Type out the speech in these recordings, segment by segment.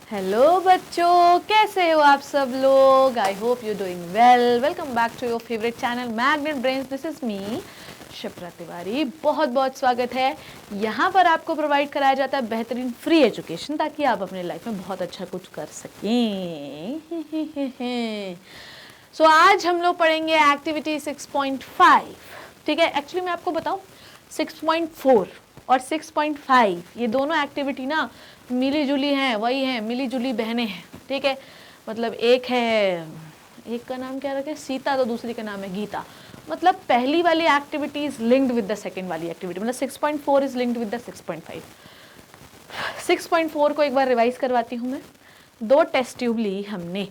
Hello बच्चों, कैसे हो आप सब लोग। I hope you doing well. Welcome back to your favourite channel Magnet Brains. This is me Shipra Tiwari. बहुत बहुत स्वागत है। यहाँ पर आपको प्रोवाइड कराया जाता है बेहतरीन फ्री एजुकेशन, ताकि आप अपने लाइफ में बहुत अच्छा कुछ कर सकें। सो आज हम लोग पढ़ेंगे एक्टिविटी 6.5। ठीक है, एक्चुअली मैं आपको बताऊँ 6.4 और 6.5 ये दोनों एक्टिविटी ना मिली जुली हैं, वही हैं, मिली जुली बहनें हैं। ठीक है, मतलब एक का नाम क्या रखे सीता, तो दूसरी का नाम है गीता। मतलब पहली वाली activity is linked with the second वाली एक्टिविटी, मतलब 6.4 इज लिंक्ड विद द 6.5। 6.4 को एक बार रिवाइज करवाती हूँ मैं। 2 टेस्ट ट्यूब ली हमने,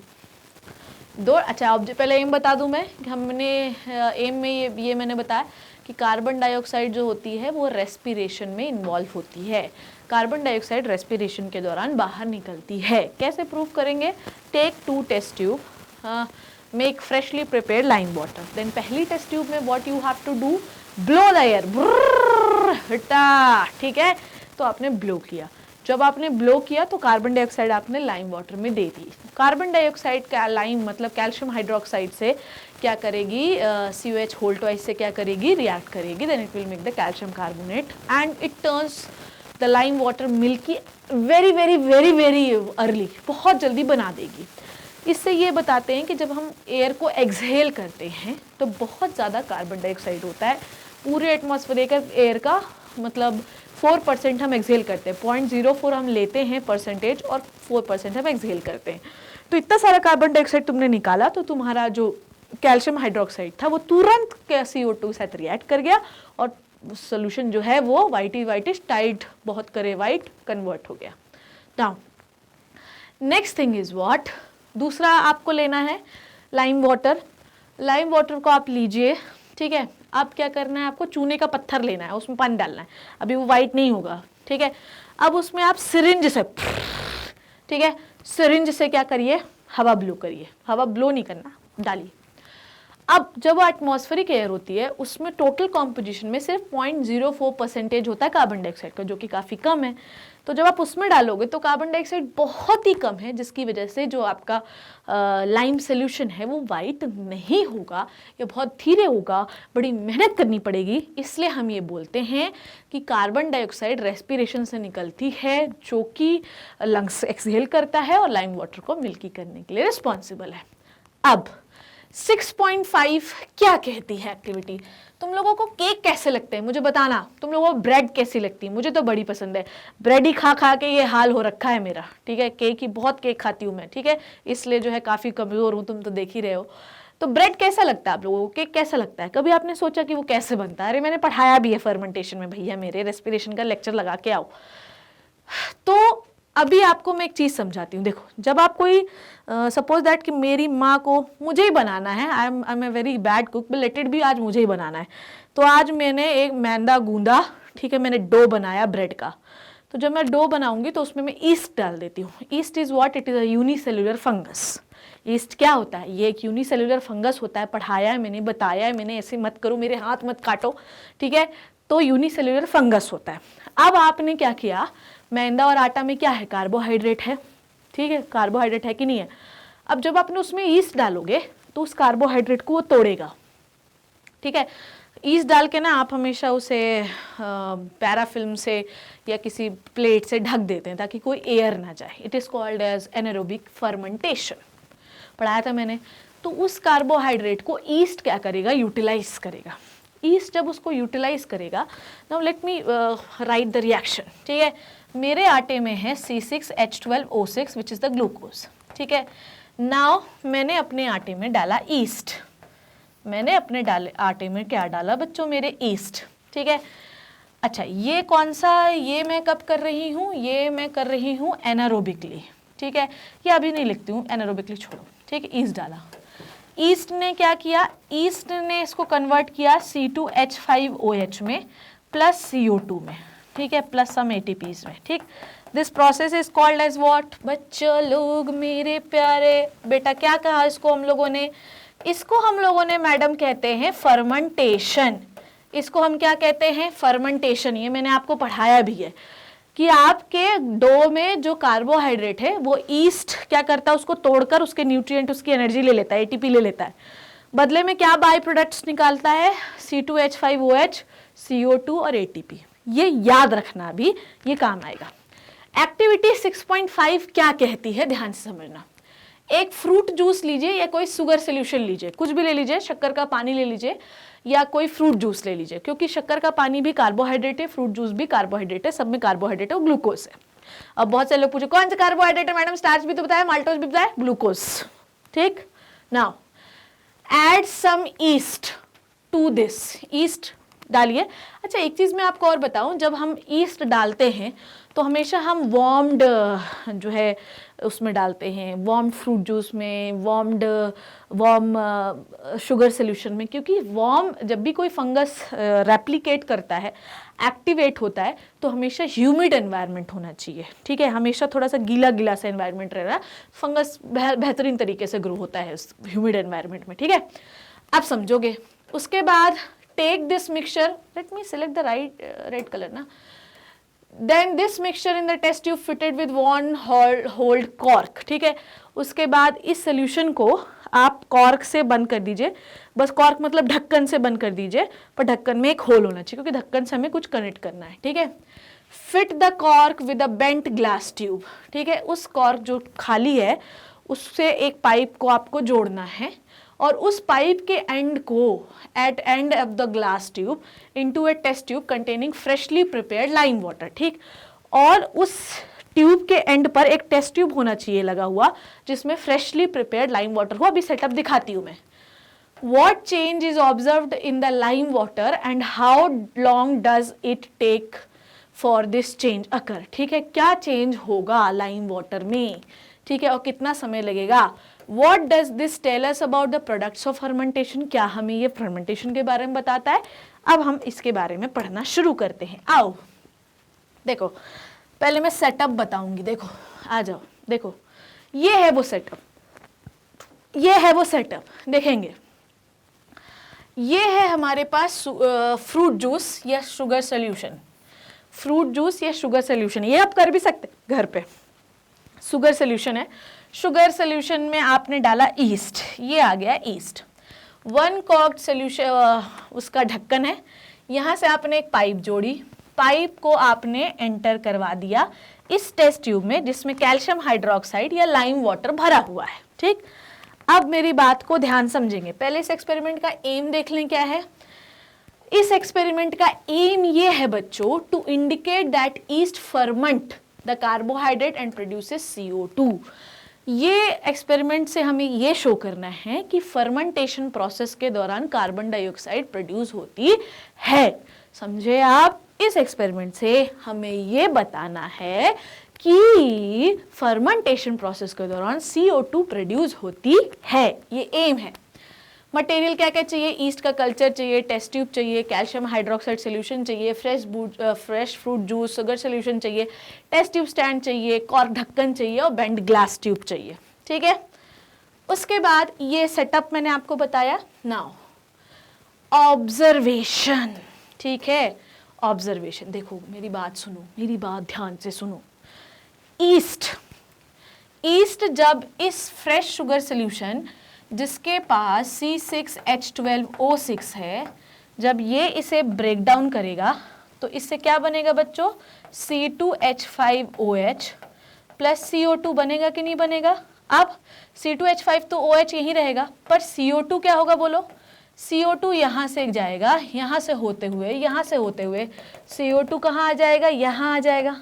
अच्छा अब पहले एम बता दूं मैं कि हमने एम में ये मैंने बताया कि कार्बन डाइऑक्साइड जो होती है वो रेस्पिरेशन में इन्वॉल्व होती है। कार्बन डाइऑक्साइड रेस्पिरेशन के दौरान बाहर निकलती है। कैसे प्रूव करेंगे? Take 2 test tube, make freshly prepared lime water. Then पहली टेस्ट ट्यूब में what you have to do, blow the air, ठीक है, तो आपने ब्लो किया। जब आपने ब्लो किया तो कार्बन डाइऑक्साइड आपने लाइम वाटर में दे दी। कार्बन डाइऑक्साइड का लाइम मतलब कैल्शियम हाइड्रोक्साइड से क्या करेगी, COH होल ट्वाइस से क्या करेगी, रिएक्ट करेगी। Then it will make the calcium carbonate and it turns the lime water milky very very very very early, बहुत जल्दी बना देगी। इससे ये बताते हैं कि जब हम एयर को एक्सहेल करते हैं तो बहुत ज़्यादा कार्बन डाइऑक्साइड होता है। पूरे एटमॉस्फेरिक एयर का मतलब 4% हम एक्सहेल करते हैं, 0.04 हम लेते हैं परसेंटेज और 4% हम एक्सहेल करते हैं। तो इतना सारा कार्बन डाइऑक्साइड तुमने निकाला तो तुम्हारा जो कैल्शियम हाइड्रोक्साइड था वो तुरंत CO2 के साथ रिएक्ट कर गया और सोल्यूशन जो है वो वाइटिश टाइट बहुत करे वाइट कन्वर्ट हो गया। Now next thing is what, दूसरा आपको लेना है लाइम वाटर। लाइम वाटर को आप लीजिए, ठीक है। अब क्या करना है, आपको चूने का पत्थर लेना है, उसमें पानी डालना है। अभी वो वाइट नहीं होगा, ठीक है। अब उसमें आप सिरिंज से, ठीक है, सिरिंज से क्या करिए, हवा ब्लो करिए। हवा ब्लो नहीं करना, डालिए। अब जब एटमॉस्फेरिक एयर होती है उसमें टोटल कॉम्पोजिशन में सिर्फ 0.04% होता है कार्बन डाइऑक्साइड का, जो कि काफ़ी कम है। तो जब आप उसमें डालोगे तो कार्बन डाइऑक्साइड बहुत ही कम है, जिसकी वजह से जो आपका लाइम सोल्यूशन है वो वाइट नहीं होगा या बहुत धीरे होगा, बड़ी मेहनत करनी पड़ेगी। इसलिए हम ये बोलते हैं कि कार्बन डाइऑक्साइड रेस्पिरेशन से निकलती है, जो कि लंग्स एक्सहेल करता है और लाइम वाटर को मिल्की करने के लिए रिस्पॉन्सिबल है। अब 6.5 क्या कहती है एक्टिविटी? तुम लोगों को केक कैसे लगते हैं मुझे बताना। तुम लोगों को ब्रेड कैसी लगती है? मुझे तो बड़ी पसंद है। ब्रेड ही खा खा के ये हाल हो रखा है मेरा, ठीक है। केक ही, बहुत केक खाती हूँ मैं, ठीक है, इसलिए जो है काफ़ी कमज़ोर हूँ, तुम तो देख ही रहे हो। तो ब्रेड कैसा लगता है आप लोगों को, केक कैसा लगता है? कभी आपने सोचा कि वो कैसे बनता है? अरे मैंने पढ़ाया भी है फर्मेंटेशन में, भैया मेरे रेस्पिरेशन का लेक्चर लगा के आओ। तो अभी आपको मैं एक चीज़ समझाती हूँ। देखो, जब आप कोई सपोज दैट कि मेरी माँ को मुझे ही बनाना है, I am a very bad cook, but let it भी, आज मुझे ही बनाना है। तो आज मैंने एक मैदा गूंदा, ठीक है, मैंने डो बनाया ब्रेड का। तो जब मैं डो बनाऊंगी तो उसमें मैं ईस्ट डाल देती हूँ। East is what? It is a unicellular fungus. East क्या होता है? ये एक यूनिसेल्युलर फंगस होता है, पढ़ाया है मैंने, बताया है मैंने, ऐसे मत करो, मेरे हाथ मत काटो, ठीक है। तो यूनिसेल्युलर फंगस होता है। अब आपने क्या किया, मैदा और आटा में क्या है, कार्बोहाइड्रेट है, ठीक है, कार्बोहाइड्रेट है कि नहीं है। अब जब आपने उसमें ईस्ट डालोगे तो उस कार्बोहाइड्रेट को वो तोड़ेगा, ठीक है। ईस्ट डाल के ना आप हमेशा उसे पैराफिल्म से या किसी प्लेट से ढक देते हैं ताकि कोई एयर ना जाए। It is called as anaerobic fermentation, पढ़ाया था मैंने। तो उस कार्बोहाइड्रेट को ईस्ट क्या करेगा, यूटिलाइज करेगा। ईस्ट जब उसको यूटिलाइज करेगा, now let me right the reaction, ठीक है। मेरे आटे में है C6H12O6 which is the glucose, ठीक है। नाउ मैंने अपने आटे में डाला ईस्ट। मैंने अपने आटे में क्या डाला बच्चों, मेरे ईस्ट, ठीक है। अच्छा, ये कौन सा, ये मैं कब कर रही हूँ, ये मैं कर रही हूँ एनारोबिकली, ठीक है। ये अभी नहीं लिखती हूँ, एनारोबिकली छोड़ो, ठीक है। ईस्ट डाला, ईस्ट ने क्या किया, ईस्ट ने इसको कन्वर्ट किया C2H5OH में प्लस CO2 में, ठीक है, प्लस सम ATPs में, ठीक। This process is called as what? बच्चों लोग मेरे प्यारे, बेटा क्या कहा इसको हम लोगों ने? इसको हम लोगों ने मैडम कहते हैं फर्मेंटेशन। इसको हम क्या कहते हैं? फर्मेंटेशन। ये मैंने आपको पढ़ाया भी है। कि आपके डो में जो कार्बोहाइड्रेट है वो ईस्ट क्या करता है, उसको तोड़कर उसके न्यूट्रिएंट, उसकी एनर्जी ले लेता है, एटीपी ले लेता है, बदले में क्या बाई प्रोडक्ट्स निकालता है, C2H5OH, CO2 और ATP। ये याद रखना, भी ये काम आएगा। एक्टिविटी 6.5 क्या कहती है, ध्यान से समझना। एक फ्रूट जूस लीजिए या कोई शुगर सोल्यूशन लीजिए, कुछ भी ले लीजिए, शक्कर का पानी ले लीजिए या कोई फ्रूट जूस ले लीजिए, क्योंकि शक्कर का पानी भी कार्बोहाइड्रेट है, फ्रूट जूस भी कार्बोहाइड्रेट है, सब में कार्बोहाइड्रेट है, ग्लूकोज है। अब बहुत सारे लोग पूछे कौन सा कार्बोहाइड्रेट है मैडम, स्टार्च भी तो बताया, माल्टोज भी बताया, ग्लूकोज। ठीक, now add some yeast to this, yeast डालिए। अच्छा एक चीज मैं आपको और बताऊं, जब हम ईस्ट डालते हैं तो हमेशा हम वार्म्ड जो है उसमें डालते हैं, वार्म फ्रूट जूस में, वार्म शुगर सोल्यूशन में, क्योंकि वार्म जब भी कोई फंगस रेप्लिकेट करता है, एक्टिवेट होता है, तो हमेशा ह्यूमिड एनवायरनमेंट होना चाहिए। ठीक है, हमेशा थोड़ा सा गीला गीला सा एनवायरनमेंट रहना, फंगस बेहतरीन तरीके से ग्रो होता है उस ह्यूमिड एनवायरनमेंट में। ठीक है, आप समझोगे। उसके बाद take this mixture, let me select the right red colour ना, then this mixture in the test tube fitted with one hold cork. ठीक है, उसके बाद इस सोल्यूशन को आप कॉर्क से बंद कर दीजिए, बस कॉर्क मतलब ढक्कन से बंद कर दीजिए, पर ढक्कन में एक होल होना चाहिए क्योंकि ढक्कन से हमें कुछ कनेक्ट करना है। ठीक है, fit the cork with a bent glass tube. ठीक है, उस कॉर्क जो खाली है उससे एक पाइप को आपको जोड़ना है और उस पाइप के एंड को at end of the glass tube into a test tube containing freshly prepared lime water. ठीक, और उस ट्यूब के एंड पर एक टेस्ट ट्यूब होना चाहिए लगा हुआ जिसमें फ्रेशली प्रिपेयर्ड लाइम वाटर हो। अभी सेटअप दिखाती हूं मैं। What change is observed in the lime water and how long does it take for this change occur? ठीक है, क्या चेंज होगा लाइम वाटर में, ठीक है, और कितना समय लगेगा। What does this tell us about the products of fermentation? क्या हमें ये फर्मेंटेशन के बारे में बताता है। अब हम इसके बारे में पढ़ना शुरू करते हैं। आओ देखो, पहले मैं सेटअप बताऊंगी। देखो आ जाओ, देखो ये है वो सेटअप, ये है वो सेटअप, देखेंगे ये है हमारे पास फ्रूट जूस या शुगर सोल्यूशन, फ्रूट जूस या शुगर सोल्यूशन, ये आप कर भी सकते घर पे। शुगर सोल्यूशन है, शुगर सोल्यूशन में आपने डाला ईस्ट, ये आ गया ईस्ट। वन कॉर्क्ड सोल्यूशन, उसका ढक्कन है, यहाँ से आपने एक पाइप जोड़ी, पाइप को आपने एंटर करवा दिया इस टेस्ट ट्यूब में जिसमें कैल्शियम हाइड्रोक्साइड या लाइम वाटर भरा हुआ है। ठीक, अब मेरी बात को ध्यान समझेंगे। पहले इस एक्सपेरिमेंट का एम देख लें क्या है। इस एक्सपेरिमेंट का एम ये है बच्चों, to indicate that yeast ferment the carbohydrate and produces CO2। ये एक्सपेरिमेंट से हमें ये शो करना है कि फर्मेंटेशन प्रोसेस के दौरान कार्बन डाइऑक्साइड प्रोड्यूस होती है। समझे आप, इस एक्सपेरिमेंट से हमें ये बताना है कि फर्मेंटेशन प्रोसेस के दौरान CO2 प्रोड्यूस होती है, ये एम है। मटेरियल क्या क्या चाहिए, ईस्ट का कल्चर चाहिए, टेस्ट ट्यूब चाहिए, कैल्शियम हाइड्रोक्साइड सोल्यूशन चाहिए, fresh fruit juice, sugar solution चाहिए, टेस्ट ट्यूब स्टैंड चाहिए, कॉर्क ढक्कन चाहिए और बेंड ग्लास ट्यूब चाहिए। ठीक है, उसके बाद ये सेटअप मैंने आपको बताया। नाउ ऑब्जर्वेशन, ठीक है, ऑब्जर्वेशन। देखो मेरी बात सुनो, मेरी बात ध्यान से सुनो। ईस्ट जब इस फ्रेश शुगर सोल्यूशन जिसके पास C6H12O6 है, जब ये इसे ब्रेक डाउन करेगा तो इससे क्या बनेगा बच्चों, C2H5OH प्लस CO2 बनेगा कि नहीं बनेगा। अब C2H5 तो OH यहीं रहेगा, पर CO2 क्या होगा बोलो, CO2 यहाँ से जाएगा, यहाँ से होते हुए CO2 कहाँ आ जाएगा, यहाँ आ जाएगा।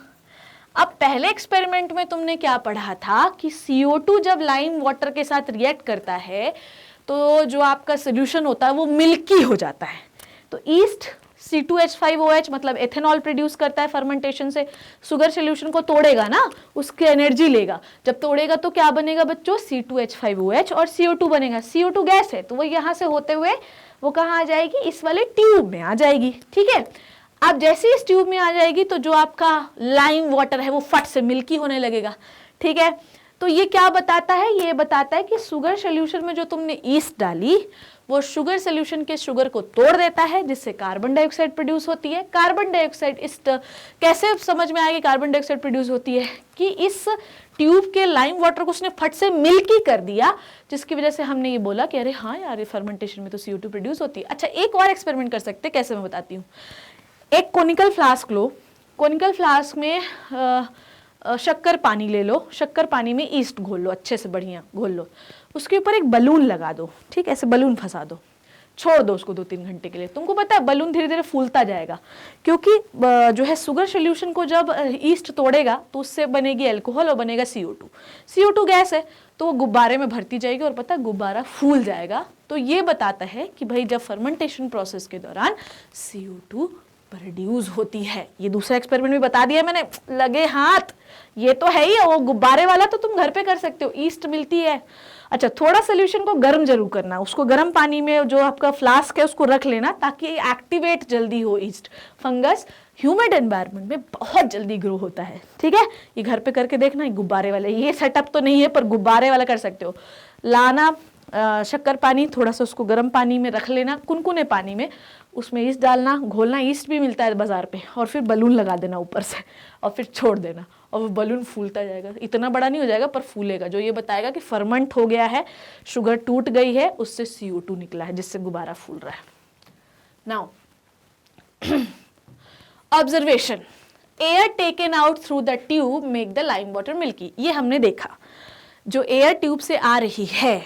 अब पहले एक्सपेरिमेंट में तुमने क्या पढ़ा था कि CO2 जब लाइम वाटर के साथ रिएक्ट करता है तो जो आपका सोल्यूशन होता है वो मिल्की हो जाता है। तो ईस्ट C2H5OH मतलब एथेनॉल प्रोड्यूस करता है फर्मेंटेशन से, शुगर सोल्यूशन को तोड़ेगा ना, उसकी एनर्जी लेगा, जब तोड़ेगा तो क्या बनेगा बच्चों, C2H5OH और CO2 बनेगा। CO2 गैस है तो वो यहाँ से होते हुए वो कहाँ आ जाएगी, इस वाले ट्यूब में आ जाएगी। ठीक है, अब जैसे इस ट्यूब में आ जाएगी तो जो आपका लाइम वाटर है वो फट से मिल्की होने लगेगा। ठीक है, तो ये क्या बताता है, ये बताता है कि शुगर सोल्यूशन में जो तुमने ईस्ट डाली वो शुगर सोल्यूशन के शुगर को तोड़ देता है, जिससे कार्बन डाइऑक्साइड प्रोड्यूस होती है। कार्बन डाइऑक्साइड इस कैसे समझ में आएगी कार्बन डाइऑक्साइड प्रोड्यूस होती है, कि इस ट्यूब के लाइम वाटर को उसने फट से मिल्की कर दिया, जिसकी वजह से हमने ये बोला कि अरे हाँ यार, ये फर्मेंटेशन में तो CO2 प्रोड्यूस होती है। अच्छा, एक और एक्सपेरिमेंट कर सकते हैं, कैसे मैं बताती हूँ। एक कोनिकल फ्लास्क लो, कोनिकल फ्लास्क में शक्कर पानी ले लो, शक्कर पानी में ईस्ट घोल लो, अच्छे से बढ़िया घोल लो, उसके ऊपर एक बलून लगा दो, ठीक, ऐसे बलून फंसा दो, छोड़ दो उसको 2-3 घंटे के लिए। तुमको पता है बलून धीरे धीरे फूलता जाएगा, क्योंकि जो है शुगर सोल्यूशन को जब ईस्ट तोड़ेगा तो उससे बनेगी अल्कोहल और बनेगा CO2। CO2 गैस है, तो वो गुब्बारे में भरती जाएगी और पता है गुब्बारा फूल जाएगा। तो ये बताता है कि भाई जब फर्मेंटेशन प्रोसेस के दौरान CO2 प्रोड्यूस होती है। ये दूसरा एक्सपेरिमेंट भी बता दिया मैंने, लगे हाथ, ये तो है ही, वो गुब्बारे वाला तो तुम घर पे कर सकते हो, ईस्ट मिलती है। अच्छा, थोड़ा सोल्यूशन को गर्म जरूर करना, उसको गर्म पानी में जो आपका फ्लास्क है उसको रख लेना, ताकि एक्टिवेट जल्दी हो ईस्ट। फंगस ह्यूमिड एनवायरनमेंट में बहुत जल्दी ग्रो होता है, ठीक है। ये घर पे करके देखना, गुब्बारे वाला, ये सेटअप तो नहीं है पर गुब्बारे वाला कर सकते हो। लाना शक्कर पानी, थोड़ा सा उसको गर्म पानी में रख लेना, कुनकुने पानी में, उसमें ईस्ट डालना, घोलना, ईस्ट भी मिलता है बाजार पे, और फिर बलून लगा देना ऊपर से और फिर छोड़ देना, और वो बलून फूलता जाएगा। इतना बड़ा नहीं हो जाएगा पर फूलेगा, जो ये बताएगा कि फर्मेंट हो गया है, शुगर टूट गई है, उससे CO2 निकला है, जिससे गुब्बारा फूल रहा है। Now observation, air taken out through the tube make the lime water milky. ये हमने देखा, जो एयर ट्यूब से आ रही है,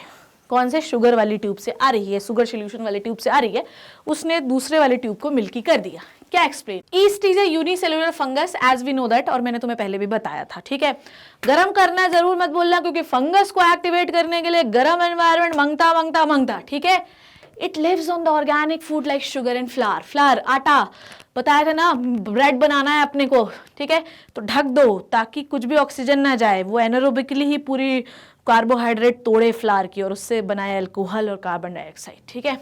कौन से, शुगर वाली ट्यूब से आ रही है, शुगर सोल्यूशन वाली ट्यूब से आ रही है, उसने दूसरे वाले ट्यूब को मिल्की कर दिया। क्या explain, yeast is a unicellular fungus as we know that, और मैंने तुम्हें पहले भी बताया था, ठीक है। गर्म करना जरूर मत बोलना, क्योंकि फंगस को एक्टिवेट करने के लिए गर्म एनवायरनमेंट मांगता, ठीक है। It lives on the organic food like sugar and flour, flour आटा बताया था ना, ब्रेड बनाना है अपने को, ठीक है, तो ढक दो ताकि कुछ भी ऑक्सीजन ना जाए, वो एनारोबिकली ही पूरी कार्बोहाइड्रेट तोड़े फ्लावर की और उससे बनाए अल्कोहल और कार्बन डाइऑक्साइड, ठीक है।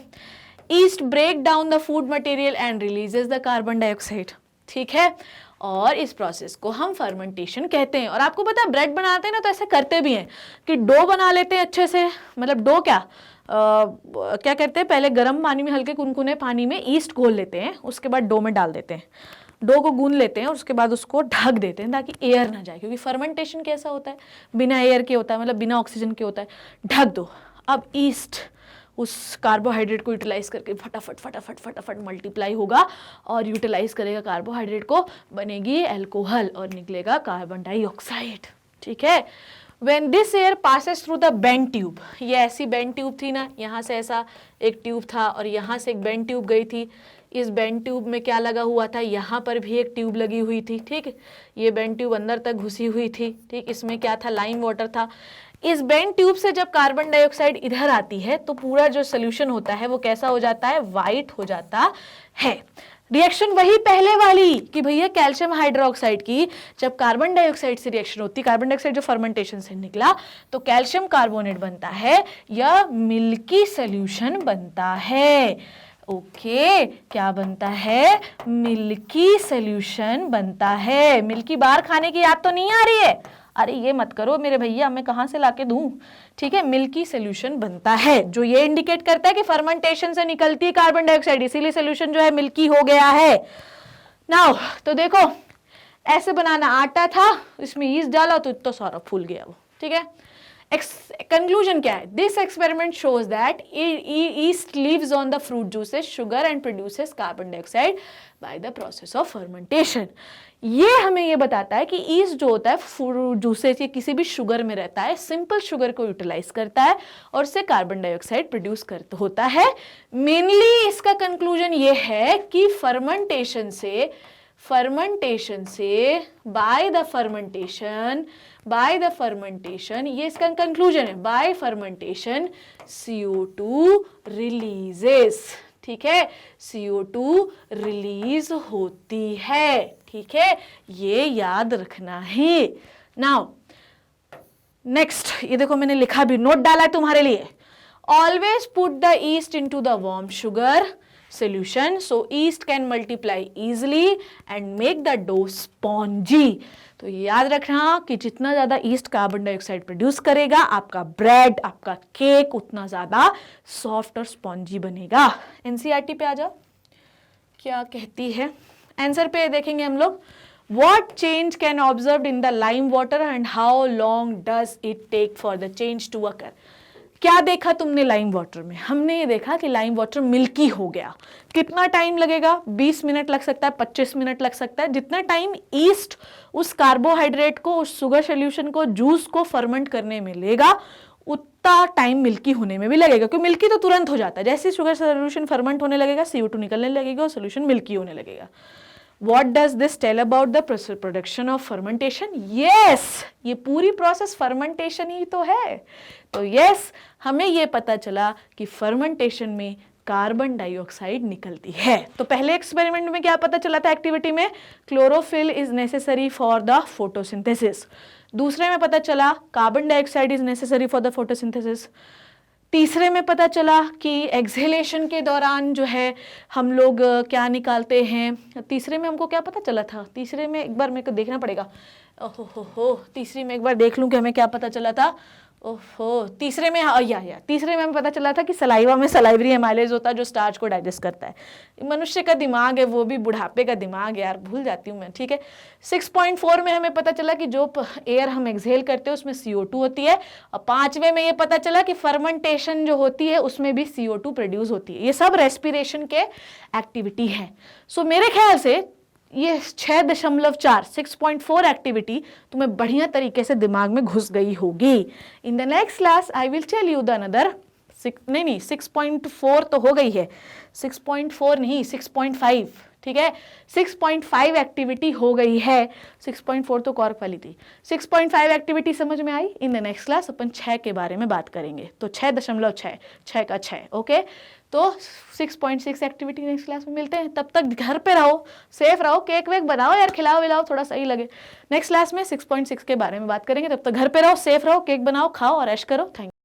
Yeast break down the food material and releases the carbon dioxide, ठीक है, और इस प्रोसेस को हम फर्मेंटेशन कहते हैं। और आपको पता है ब्रेड बनाते हैं ना तो ऐसे करते भी हैं कि डो बना लेते हैं अच्छे से, मतलब डो क्या करते हैं, पहले गर्म पानी में, हल्के कुनकुने पानी में ईस्ट घोल लेते हैं, उसके बाद डो में डाल देते हैं, डो को गूंद लेते हैं और उसके बाद उसको ढक देते हैं ताकि एयर ना जाए, क्योंकि फर्मेंटेशन कैसा होता है, बिना एयर के होता है, मतलब बिना ऑक्सीजन के होता है। ढक दो। अब ईस्ट उस कार्बोहाइड्रेट को यूटिलाइज करके फटाफट मल्टीप्लाई होगा और यूटिलाइज करेगा कार्बोहाइड्रेट को, बनेगी अल्कोहल और निकलेगा कार्बन डाइऑक्साइड, ठीक है। When this air passes through the bent tube, ये ऐसी बेंड ट्यूब थी ना, यहाँ से ऐसा एक ट्यूब था और यहाँ से एक बेंड ट्यूब गई थी। इस बेंड ट्यूब में क्या लगा हुआ था, यहाँ पर भी एक ट्यूब लगी हुई थी, ठीक। ये बेंड ट्यूब अंदर तक घुसी हुई थी, ठीक। इसमें क्या था, लाइम वाटर था। इस बेंड ट्यूब से जब कार्बन डाइऑक्साइड इधर आती है तो पूरा जो सोल्यूशन होता है वो कैसा हो जाता है, वाइट हो जाता है। रिएक्शन वही पहले वाली कि भैया कैल्शियम हाइड्रोक्साइड की जब कार्बन डाइऑक्साइड से रिएक्शन होती, कार्बन डाइऑक्साइड जो फर्मेंटेशन से निकला तो कैल्शियम कार्बोनेट बनता है या मिल्की सोल्यूशन बनता है। ओके, क्या बनता है, मिल्की सोल्यूशन बनता है। मिल्की बार खाने की याद तो नहीं आ रही है, अरे ये मत करो मेरे भैया, मैं कहाँ से लाके दूं, ठीक है। मिल्की सोल्यूशन बनता है, जो ये इंडिकेट करता है कि फर्मेंटेशन से निकलती है कार्बन डाइऑक्साइड, इसीलिए सोल्यूशन जो है मिल्की हो गया है। नाउ तो देखो, ऐसे बनाना, आटा था, इसमें ईस्ट डाला तो इतना सारा फूल गया वो, ठीक है। कंक्लूजन क्या है, this experiment shows that yeast lives on the fruit juices sugar and produces carbon dioxide by the process of fermentation. ये हमें ये बताता है कि ईस्ट जो होता है फ्रूट जूसेस या किसी भी शुगर में रहता है, सिंपल शुगर को यूटिलाइज करता है और उससे कार्बन डाइऑक्साइड प्रोड्यूस होता है। मेनली इसका कंक्लूजन ये है कि फर्मेंटेशन से बाय द फर्मेंटेशन, ये इसका कंक्लूजन है, बाय फर्मेंटेशन CO2 रिलीजेस, ठीक है, CO2 रिलीज होती है, ठीक है, ये याद रखना है। नाउ नेक्स्ट, ये देखो मैंने लिखा भी, नोट डाला है तुम्हारे लिए। Always put the east into the warm sugar solution. So yeast can multiply easily and make the dough spongy. तो याद रखना कि जितना ज़्यादा ईस्ट कार्बन डाइऑक्साइड प्रोड्यूस करेगा, आपका ब्रेड, आपका केक उतना ज़्यादा सॉफ्ट और स्पॉन्जी बनेगा। एनसीईआरटी पे आ जाओ, क्या कहती है आंसर पे देखेंगे हम लोग। What change can observed in the lime water and how long does it take for the change to occur? क्या देखा तुमने लाइम वाटर में? हमने ये देखा कि लाइम वाटर मिल्की हो गया। कितना टाइम लगेगा? 20 मिनट लग सकता है, 25 मिनट लग सकता है। जितना टाइम ईस्ट उस कार्बोहाइड्रेट को, उस शुगर सोल्यूशन को, जूस को फर्मेंट करने में लेगा, उतना टाइम मिल्की होने में भी लगेगा, क्योंकि मिल्की तो तुरंत हो जाता है। जैसे शुगर सोल्यूशन फर्मेंट होने लगेगा, CO2 निकलने लगेगा और सोल्यूशन मिल्की होने लगेगा। What does this tell about the production of fermentation? Yes, ये पूरी प्रोसेस फर्मेंटेशन ही तो है। तो yes, हमें ये पता चला कि फर्मेंटेशन में कार्बन डाइऑक्साइड निकलती है। तो पहले एक्सपेरिमेंट में क्या पता चला था एक्टिविटी में? Chlorophyll is necessary for the photosynthesis. दूसरे में पता चला carbon dioxide is necessary for the photosynthesis. तीसरे में पता चला कि एक्सहेलेशन के दौरान जो है हम लोग क्या निकालते हैं। तीसरे में हमको क्या पता चला था? तीसरे में एक बार मेरे को देखना पड़ेगा। ओहो हो, तीसरी में एक बार देख लूं कि हमें क्या पता चला था। ओहो, तीसरे में तीसरे में हमें पता चला था कि सलाइवा में सलाइवरी एमाइलेज होता है जो स्टार्च को डाइजेस्ट करता है। मनुष्य का दिमाग है, वो भी बुढ़ापे का दिमाग है यार, भूल जाती हूँ मैं, ठीक है। 6.4 में हमें पता चला कि जो एयर हम एक्सहेल करते हैं उसमें CO2 होती है। और 5वें में ये पता चला कि फर्मेंटेशन जो होती है उसमें भी CO2 प्रोड्यूस होती है। ये सब रेस्पिरेशन के एक्टिविटी है। सो मेरे ख्याल से ये 6.4 6.4 एक्टिविटी तुम्हें बढ़िया तरीके से दिमाग में घुस गई होगी। In the next class I will tell you the another 6.4 तो हो गई है, 6.4 नहीं 6.5, ठीक है। 6.5 एक्टिविटी हो गई है, 6.4 तो कॉर्क वाली थी। 6.5 एक्टिविटी समझ में आई। इन द नेक्स्ट क्लास अपन 6 के बारे में बात करेंगे। तो 6.6 6 का 6, ओके। तो 6.6 एक्टिविटी नेक्स्ट क्लास में मिलते हैं। तब तक घर पे रहो, सेफ रहो, केक वेक बनाओ यार, खिलाओ विलाओ, थोड़ा सही लगे। नेक्स्ट क्लास में 6.6 के बारे में बात करेंगे। तब तक घर पे रहो, सेफ रहो, केक बनाओ, खाओ और ऐश करो। Thank you.